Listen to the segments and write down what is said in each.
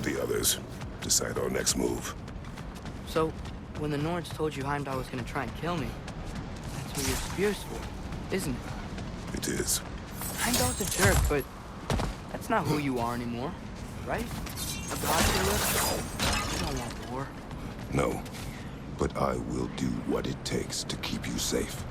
the others. Decide our next move. So, when the Nords told you Heimdall was gonna try and kill me, that's what your spear's for, isn't it? It is. Heimdall's a jerk, but that's not who you are anymore, right? A god killer? You don't want war. No, but I will do what it takes to keep you safe.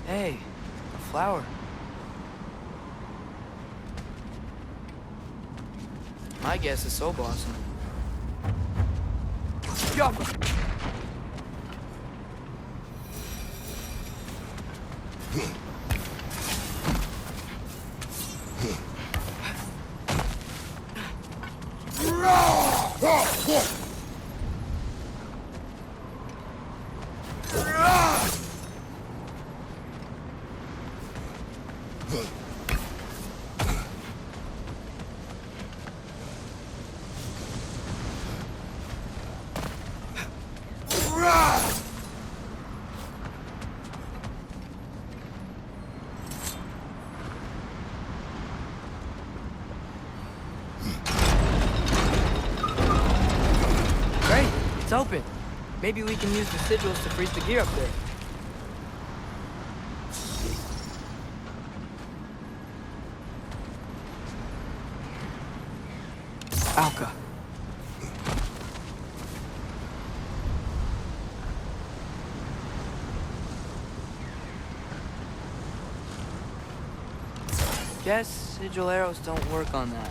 Hey, a flower. My guess is so blossom. Yup! Great, it's open. Maybe we can use the sigils to freeze the gear up there. Alka. Guess sigil arrows don't work on that.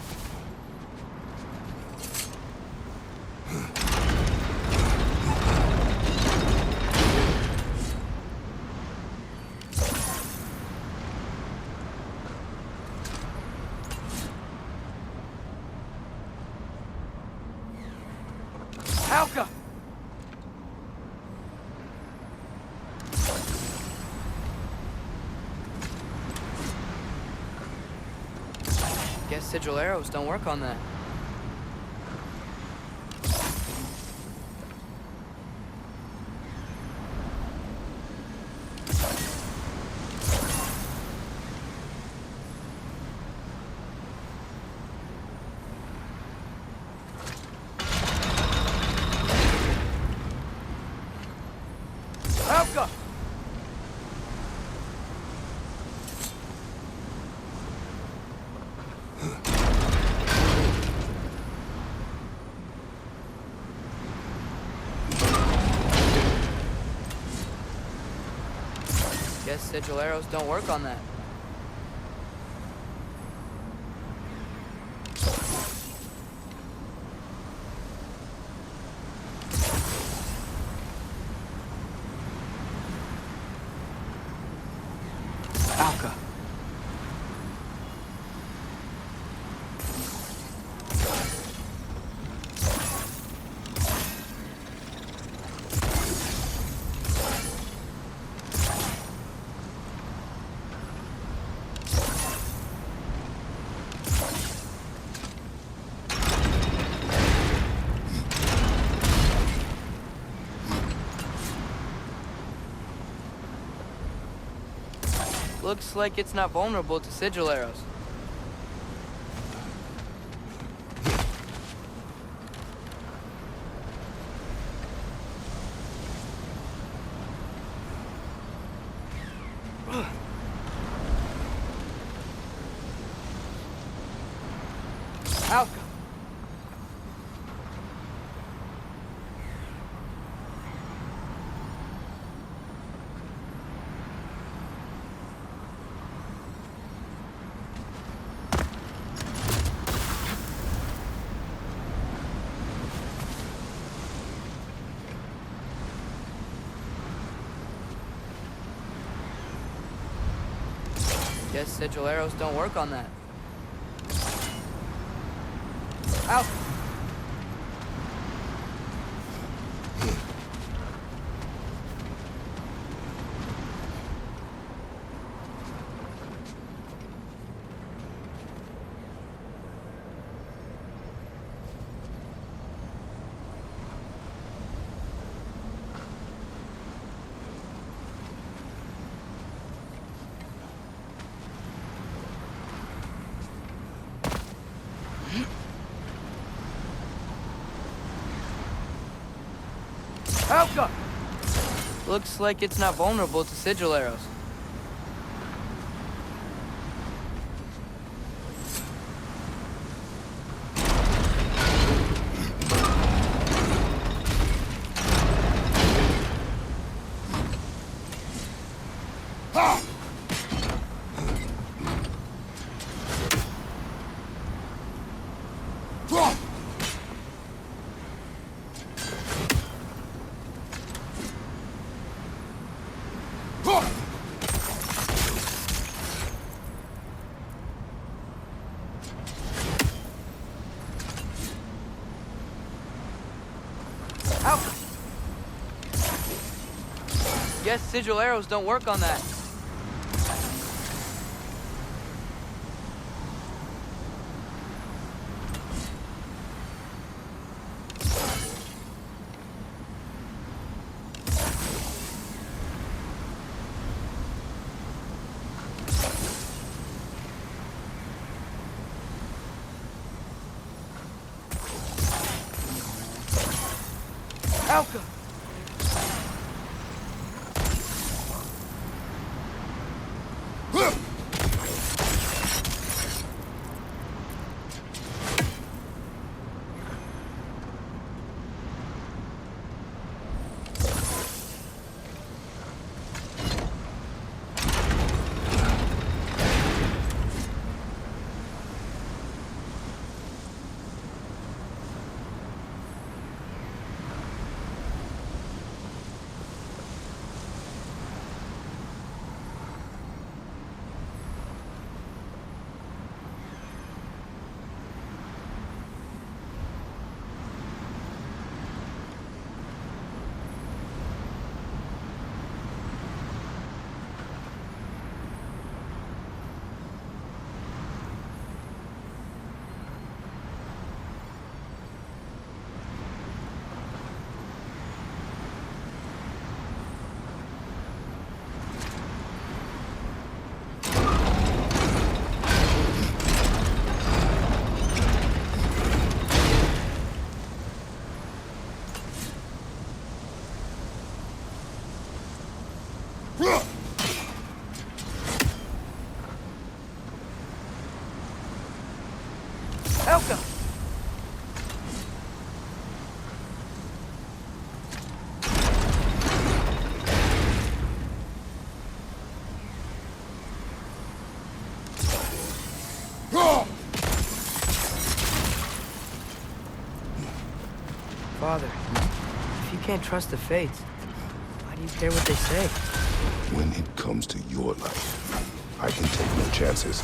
Alka! Guess sigil arrows don't work on that. Alka! Guess sigil arrows don't work on that. Alka. Looks like it's not vulnerable to sigil arrows. Alka. Guess sigil arrows don't work on that. Ow! Alka! Looks like it's not vulnerable to sigil arrows. Alka! Guess sigil arrows don't work on that. Alka! Alka! Father, if you can't trust the fates, why do you care what they say? When it comes to your life, I can take no chances.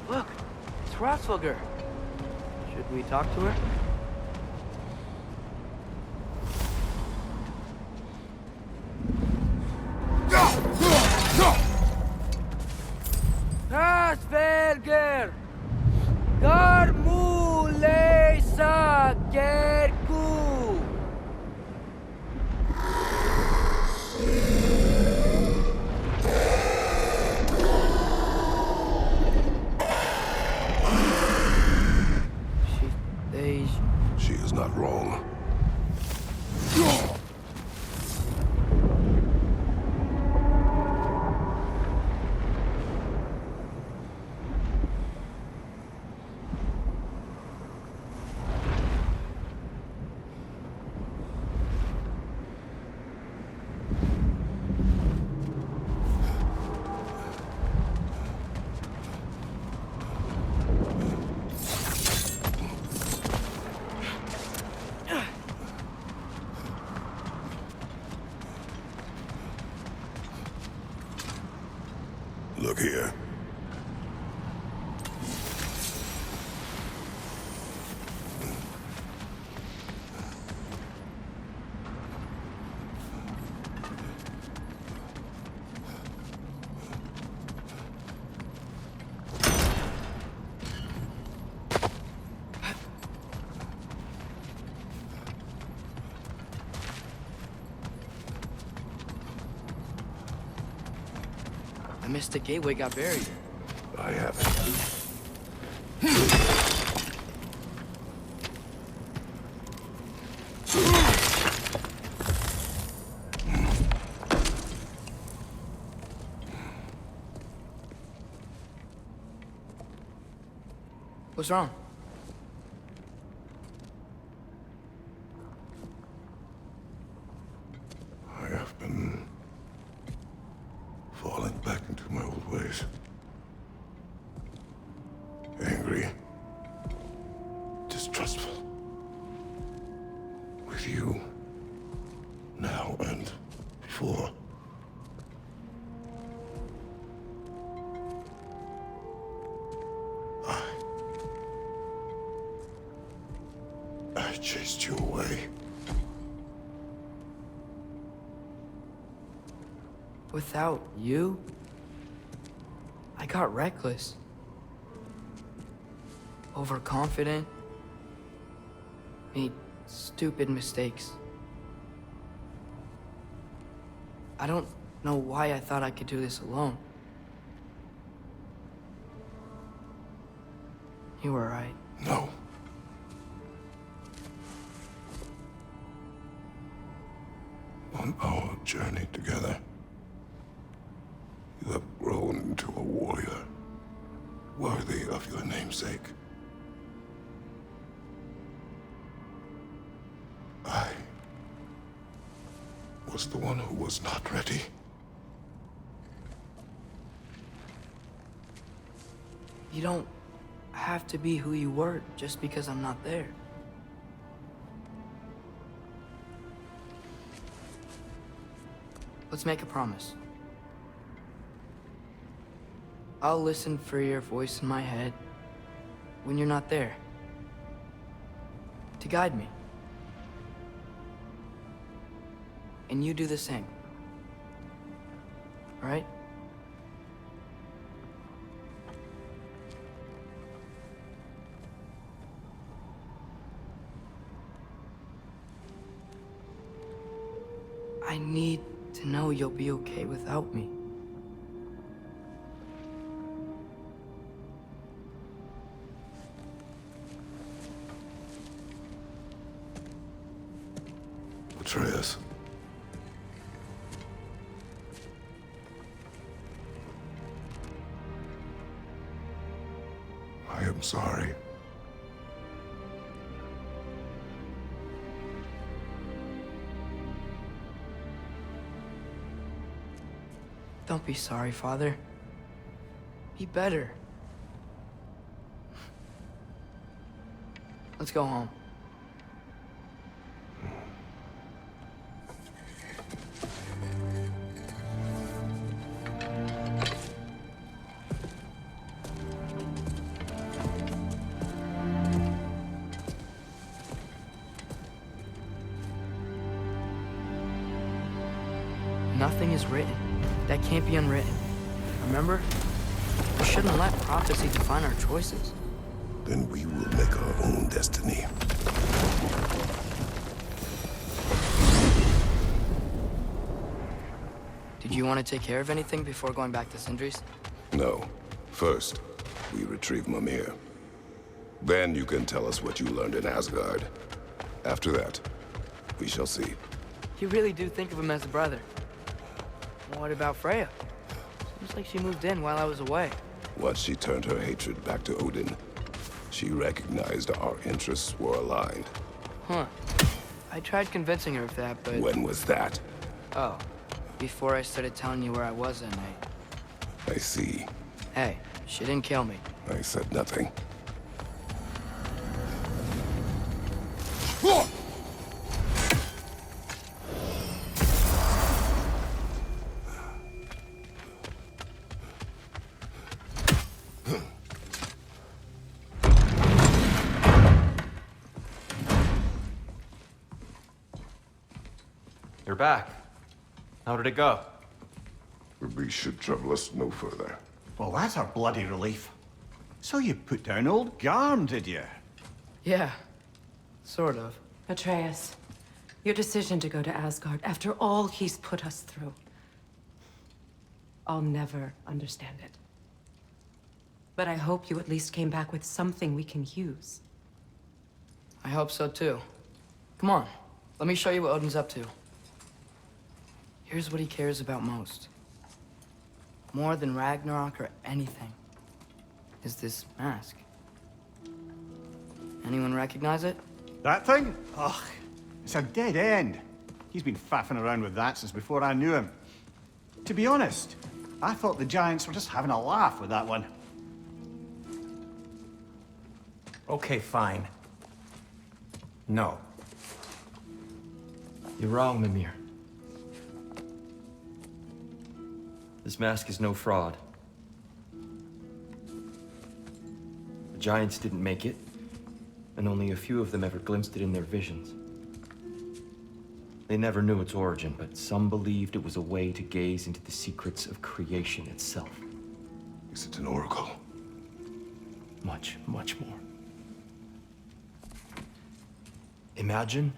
Look, it's Rossvogger. Should we talk to her? Rossvogger! Garmulesa Gerku! She is not wrong. Look here. The Mystic Gateway got buried. I have it. What's wrong? I have been falling back into my old ways. Angry. Distrustful. With you. Now and before. I chased you away. Without you, I got reckless. Overconfident. Made stupid mistakes. I don't know why I thought I could do this alone. You were right. No. On our journey together, you have grown into a warrior, worthy of your namesake. I was the one who was not ready. You don't have to be who you were just because I'm not there. Let's make a promise. I'll listen for your voice in my head when you're not there, to guide me. And you do the same. All right? I need to know you'll be okay without me. Atreus. I am sorry. Don't be sorry, Father. Be better. Let's go home. Nothing is written that can't be unwritten. Remember? We shouldn't let prophecy define our choices. Then we will make our own destiny. Did you want to take care of anything before going back to Sindri's? No. First, we retrieve Mimir. Then you can tell us what you learned in Asgard. After that, we shall see. You really do think of him as a brother. What about Freya? Seems like she moved in while I was away. Once she turned her hatred back to Odin, she recognized our interests were aligned. Huh. I tried convincing her of that, but... When was that? Oh. Before I started telling you where I was that night. I see. Hey, she didn't kill me. I said nothing. You're back. How did it go? The beast should trouble us no further. Well, that's a bloody relief. So you put down old Garm, did you? Yeah, sort of. Atreus, your decision to go to Asgard after all he's put us through. I'll never understand it. But I hope you at least came back with something we can use. I hope so too. Come on, let me show you what Odin's up to. Here's what he cares about most. More than Ragnarok or anything. Is this mask. Anyone recognize it? That thing? Ugh, it's a dead end. He's been faffing around with that since before I knew him. To be honest, I thought the Giants were just having a laugh with that one. Okay, fine. No. You're wrong, Mimir. This mask is no fraud. The Giants didn't make it, and only a few of them ever glimpsed it in their visions. They never knew its origin, but some believed it was a way to gaze into the secrets of creation itself. Is it an oracle? Much, much more. Imagine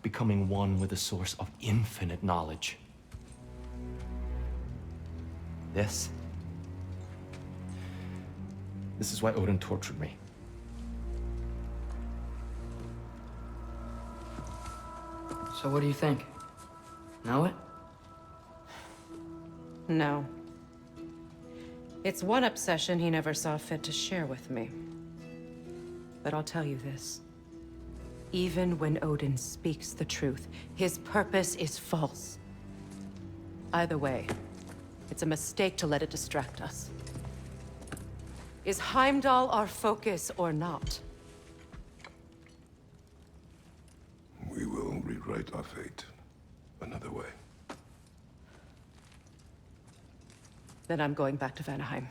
becoming one with a source of infinite knowledge. This is why Odin tortured me. So what do you think? Know it? No. It's one obsession he never saw fit to share with me. But I'll tell you this. Even when Odin speaks the truth, his purpose is false. Either way, it's a mistake to let it distract us. Is Heimdall our focus or not? We will rewrite our fate another way. Then I'm going back to Vanaheim.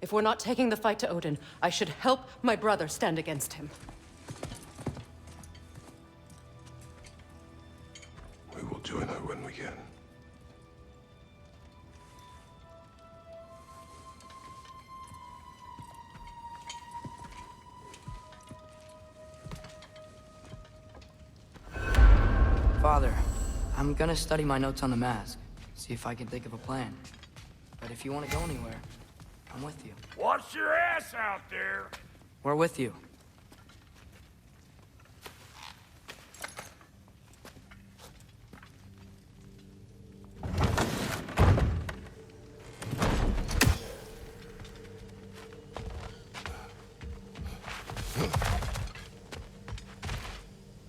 If we're not taking the fight to Odin, I should help my brother stand against him. We will join her when we can. Father, I'm gonna study my notes on the mask. See if I can think of a plan. But if you want to go anywhere, I'm with you. Watch your ass out there! We're with you.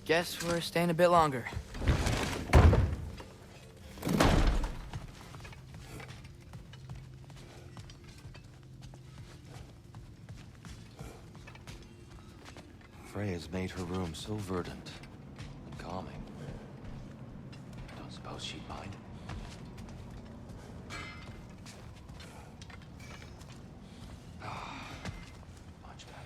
Guess we're staying a bit longer. Freya's made her room so verdant and calming. I don't suppose she'd mind. Much better.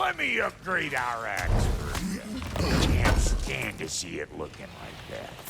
Let me upgrade our axe for you. Can't stand to see it looking like that.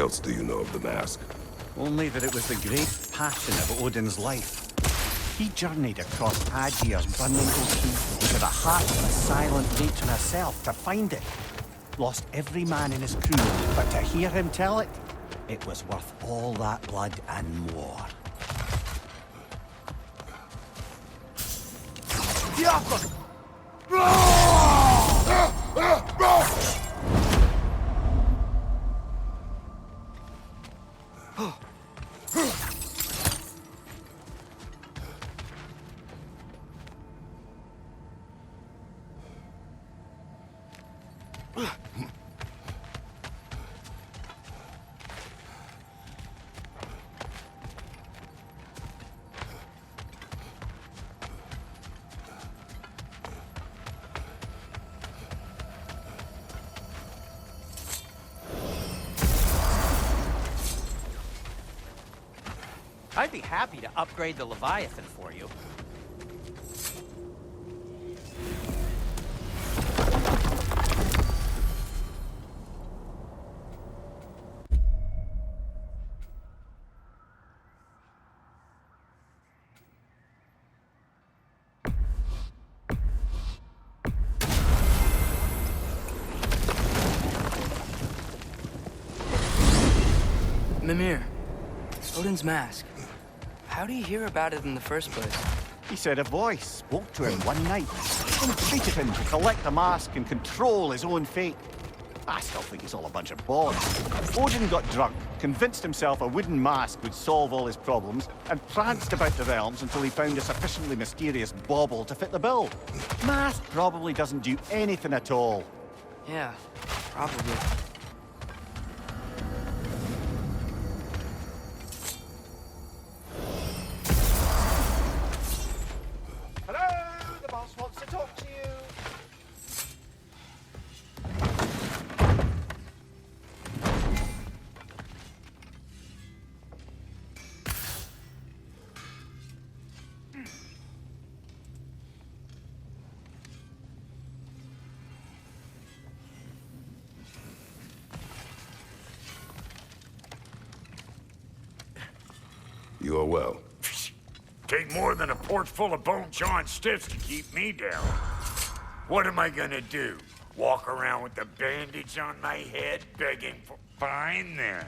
else do you know of the mask? Only that it was the great passion of Odin's life. He journeyed across Aegir's burning ocean into the heart of the silent nature herself to find it. Lost every man in his crew, but to hear him tell it, it was worth all that blood and more. I'd be happy to upgrade the Leviathan for you. Mimir, Odin's mask. How do you hear about it in the first place? He said a voice spoke to him one night, entreated him to collect the mask and control his own fate. I still think it's all a bunch of bollocks. Odin got drunk, convinced himself a wooden mask would solve all his problems, and pranced about the realms until he found a sufficiently mysterious bauble to fit the bill. Mask probably doesn't do anything at all. Yeah, probably. Hello, the boss wants to talk to you. You are well. Take more than a port full of bone-chawing stiffs to keep me down. What am I gonna do? Walk around with a bandage on my head, begging for... Fine, then.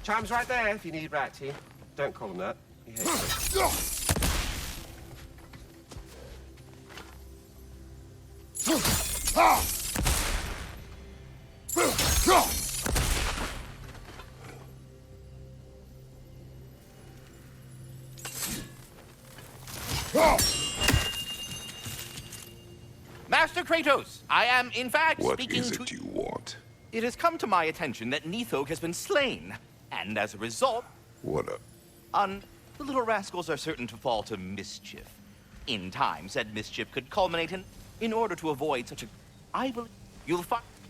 Cham's right there if you need Ratty. Don't call him that. He hates it. Master Kratos, I am, in fact, What speaking is to... it you want? It has come to my attention that Nithog has been slain, and as a result, What a... the little rascals are certain to fall to mischief. In time, said mischief could culminate in order to avoid such a... I believe you'll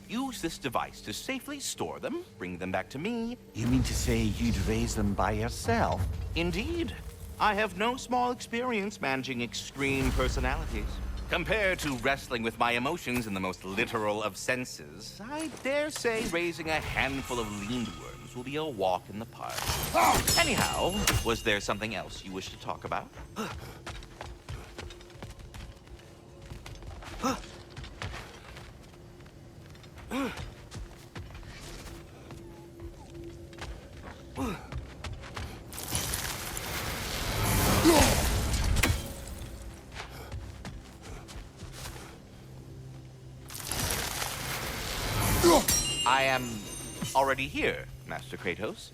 use this device to safely store them, bring them back to me. You mean to say you'd raise them by yourself? Indeed. I have no small experience managing extreme personalities. Compared to wrestling with my emotions in the most literal of senses, I dare say raising a handful of lean worms games will be a walk in the park. Anyhow, was there something else you wish to talk about? I am already here, Master Kratos.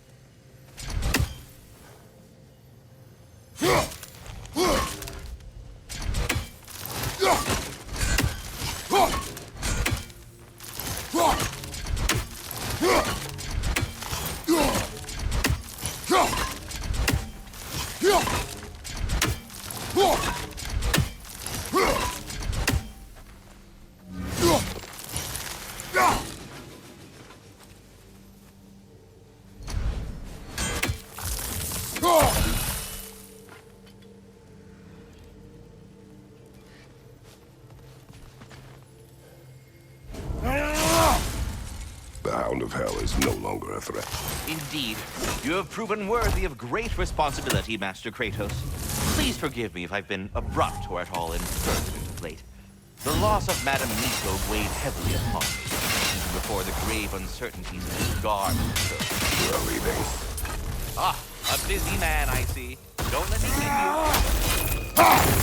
The Hound of Hell is no longer a threat. Indeed, you have proven worthy of great responsibility, Master Kratos. Please forgive me if I've been abrupt or at all impertinent of late. The loss of Madame Miko weighed heavily upon me, even before the grave uncertainties of this guard. We're leaving. Ah, a busy man, I see. Don't let me keep you.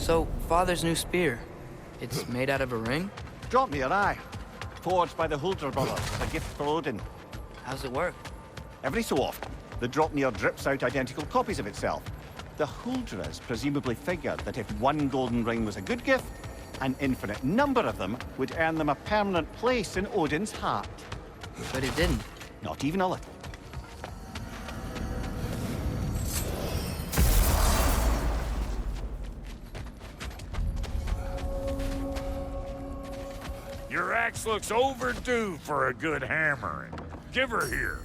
So, Father's new spear, it's made out of a ring? Drop me an eye. Forged by the Huldra brothers as a gift for Odin. How's it work? Every so often, the Dropnir drips out identical copies of itself. The Huldras presumably figured that if one golden ring was a good gift, an infinite number of them would earn them a permanent place in Odin's heart. But it didn't. Not even a little. Your axe looks overdue for a good hammering. Give her here.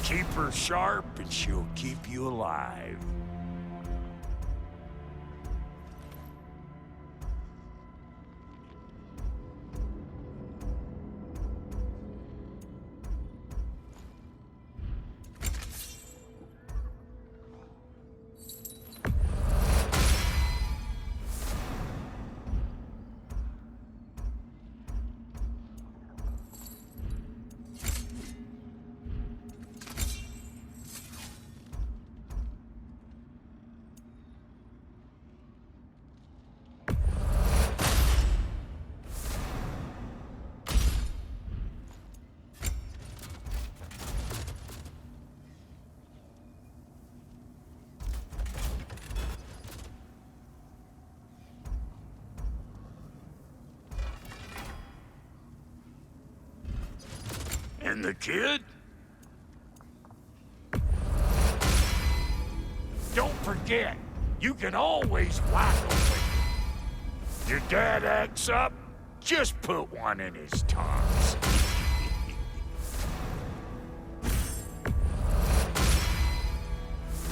Keep her sharp and she'll keep you alive. And the kid? Don't forget, you can always whack him with it. Your dad acts up, just put one in his tongs.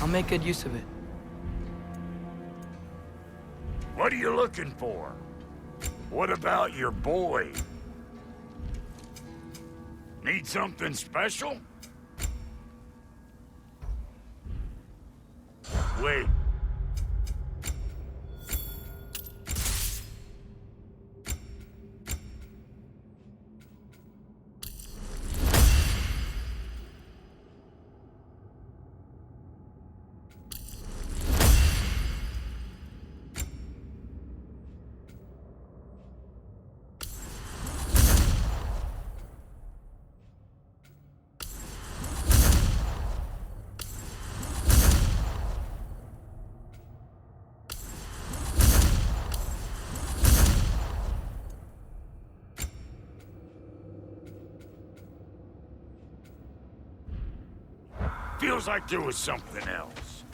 I'll make good use of it. What are you looking for? What about your boy? Need something special? Wait. Feels like there was something else.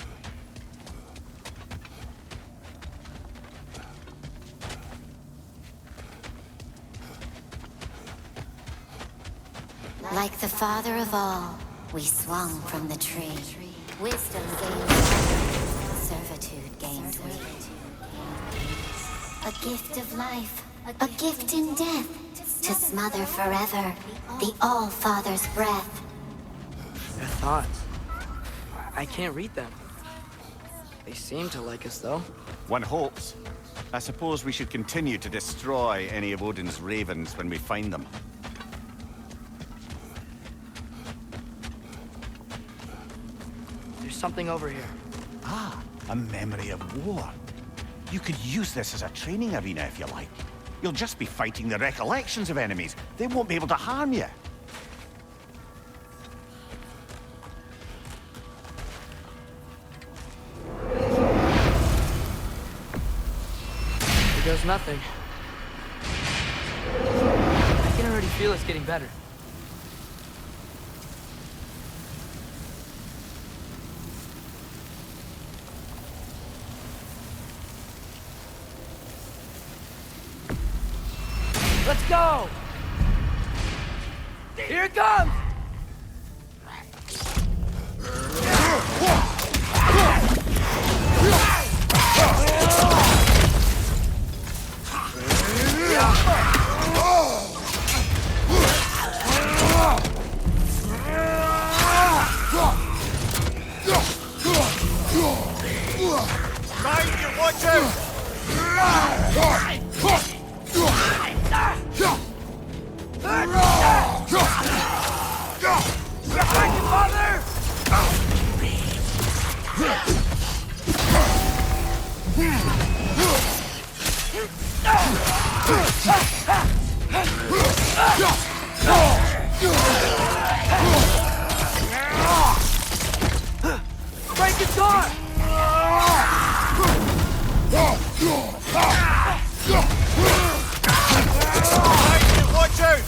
Like the father of all, we swung from the tree. Wisdom gains servitude gains me. A gift of life, a gift in death, to smother forever the All-Father's breath. Their thoughts. I can't read them. They seem to like us, though. One hopes. I suppose we should continue to destroy any of Odin's ravens when we find them. There's something over here. Ah, a memory of war. You could use this as a training arena if you like. You'll just be fighting the recollections of enemies. They won't be able to harm you. There's nothing. I can already feel it's getting better. Let's go! Here it comes! Watch out! Behind you, Father! Break his guard! Watch out!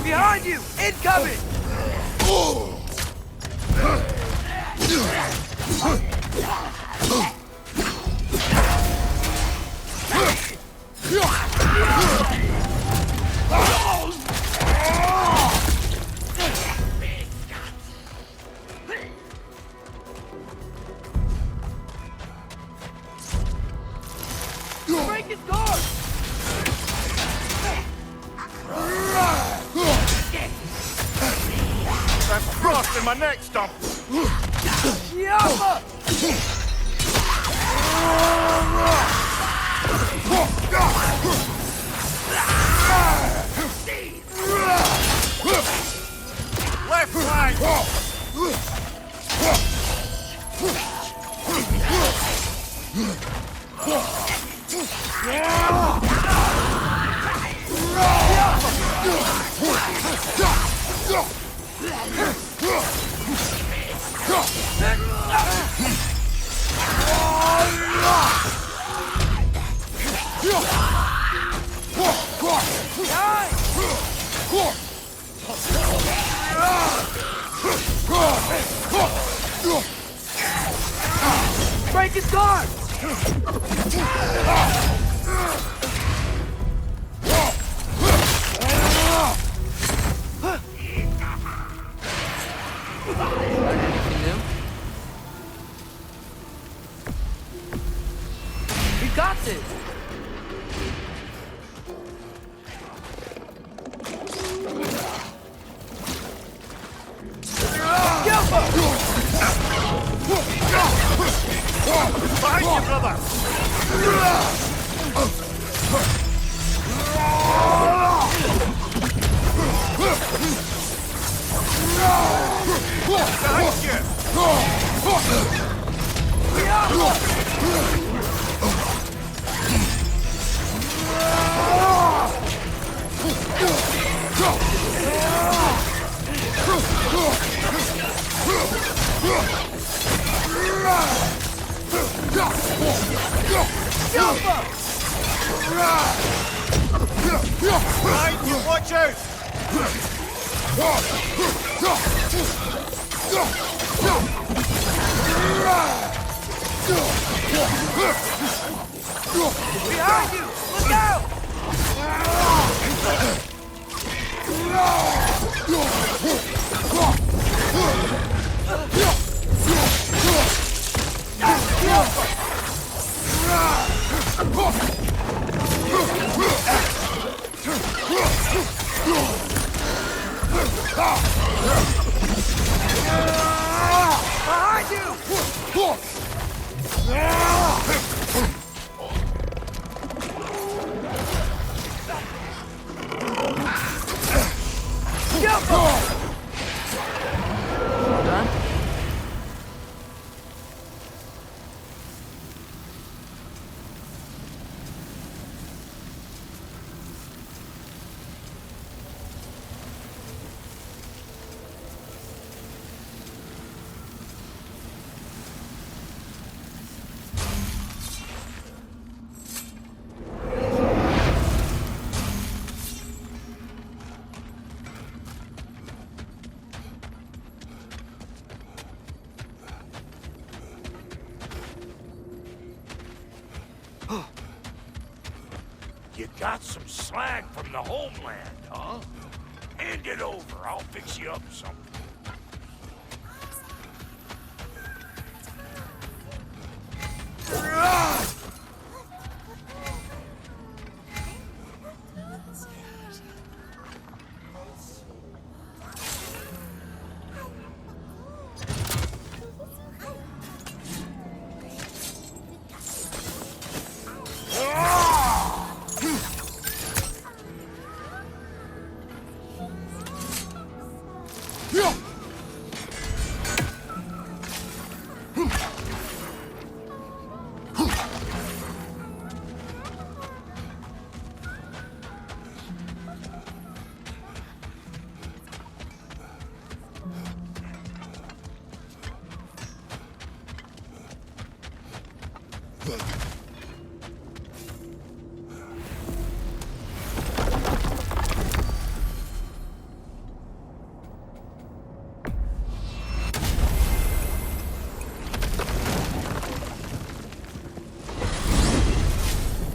Behind you! Incoming! Break his guard! That's frost in my neck stump! Yappa! Left flank! Break his guard! Anything new? We got this! Behind you, brother! Behind you! Behind you, watch out! Behind you! Look out! Behind you! All done? You got some slag from the homeland, huh? Hand it over. I'll fix you up something.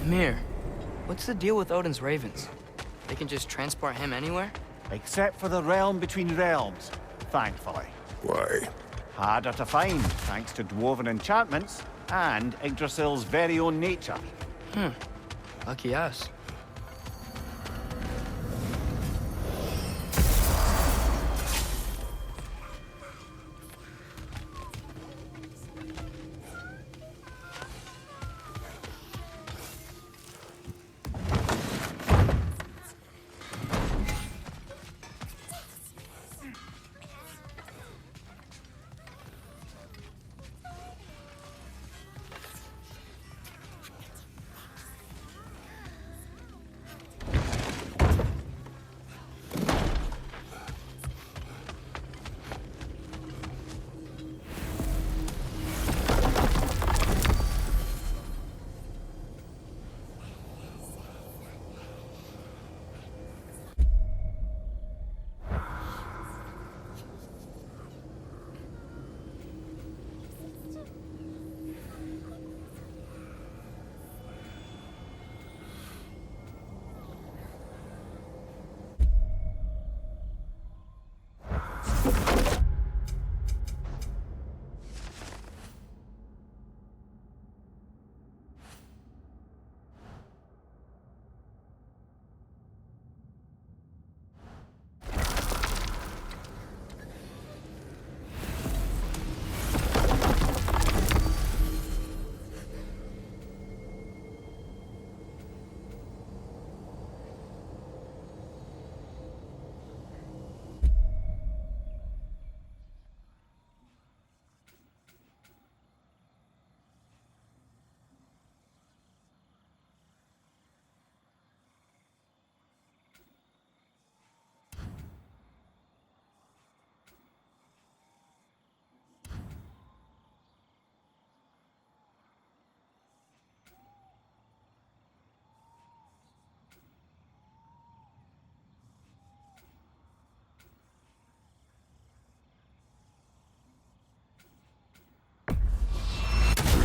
Mir, what's the deal with Odin's ravens? They can just transport him anywhere? Except for the realm between realms, thankfully. Why? Harder to find, thanks to dwarven enchantments and Yggdrasil's very own nature. Lucky us.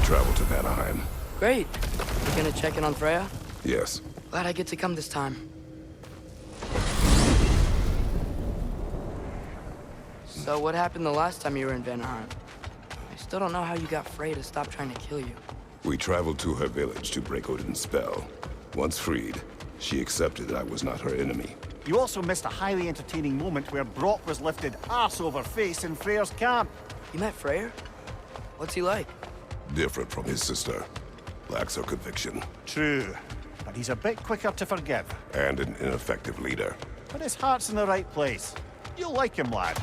Travel to Vanaheim. Great. You gonna check in on Freya? Yes. Glad I get to come this time. So what happened the last time you were in Vanaheim? I still don't know how you got Freya to stop trying to kill you. We traveled to her village to break Odin's spell. Once freed, she accepted that I was not her enemy. You also missed a highly entertaining moment where Brock was lifted arse over face in Freyr's camp. You met Freyr? What's he like? Different from his sister. Lacks her conviction. True, but he's a bit quicker to forgive. And an ineffective leader. But his heart's in the right place. You'll like him, lad.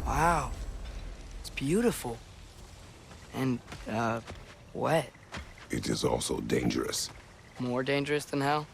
Wow. It's beautiful. And, wet. It is also dangerous. More dangerous than hell?